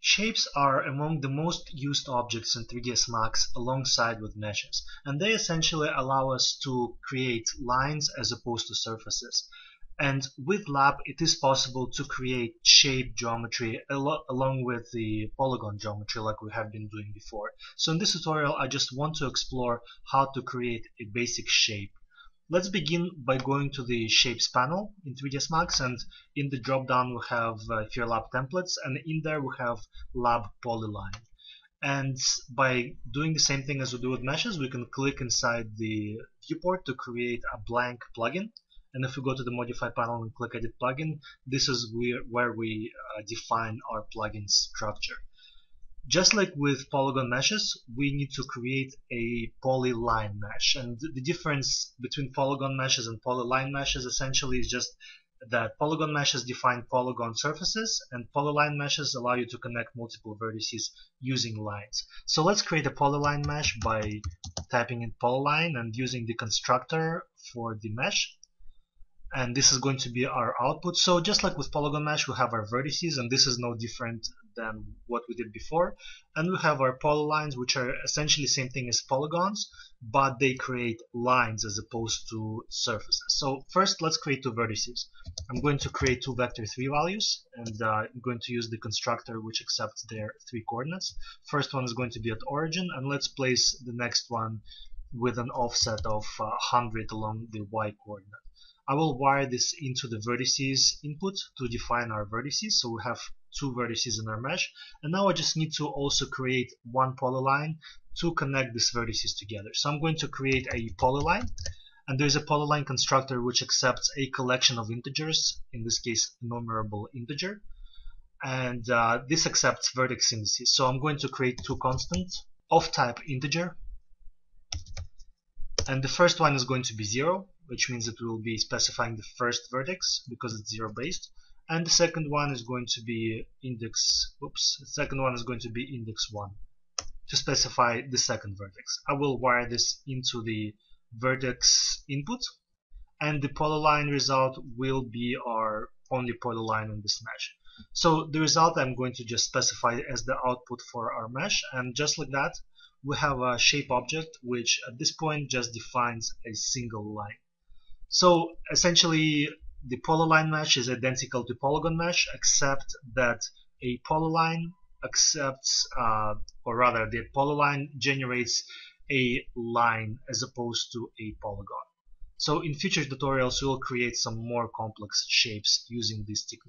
Shapes are among the most used objects in 3ds Max alongside with meshes, and they essentially allow us to create lines as opposed to surfaces. And with Lab, it is possible to create shape geometry along with the polygon geometry like we have been doing before. So in this tutorial, I just want to explore how to create a basic shape. Let's begin by going to the Shapes panel in 3ds Max, and in the drop-down we have Ephere Lab templates, and in there we have Lab Polyline. And by doing the same thing as we do with meshes, we can click inside the viewport to create a blank plugin. And if we go to the Modify panel and click Edit Plugin, this is where we define our plugin structure. Just like with polygon meshes, we need to create a polyline mesh. And the difference between polygon meshes and polyline meshes essentially is just that polygon meshes define polygon surfaces, and polyline meshes allow you to connect multiple vertices using lines. So let's create a polyline mesh by typing in polyline and using the constructor for the mesh. And this is going to be our output. So just like with polygon mesh, we have our vertices, and this is no different than what we did before. And we have our polylines, which are essentially the same thing as polygons, but they create lines as opposed to surfaces. So first, let's create two vertices. I'm going to create two vector3 values, and I'm going to use the constructor which accepts their 3 coordinates. First one is going to be at origin, and let's place the next one with an offset of 100 along the y coordinate. I will wire this into the vertices input to define our vertices. So we have 2 vertices in our mesh, and now I just need to also create one polyline to connect these vertices together. So I'm going to create a polyline, and there's a polyline constructor which accepts a collection of integers, in this case a numerable integer, and this accepts vertex indices. So I'm going to create 2 constants of type integer, and the first one is going to be 0, which means that we will be specifying the first vertex because it's 0 based, and the second one is going to be index 1 to specify the second vertex. I will wire this into the vertex input, and the polyline result will be our only polyline in this mesh. So the result I'm going to just specify as the output for our mesh, and just like that we have a shape object which at this point just defines a single line. So essentially the polyline mesh is identical to polygon mesh, except that a polyline accepts, or rather the polyline generates a line as opposed to a polygon. So in future tutorials we will create some more complex shapes using this technique.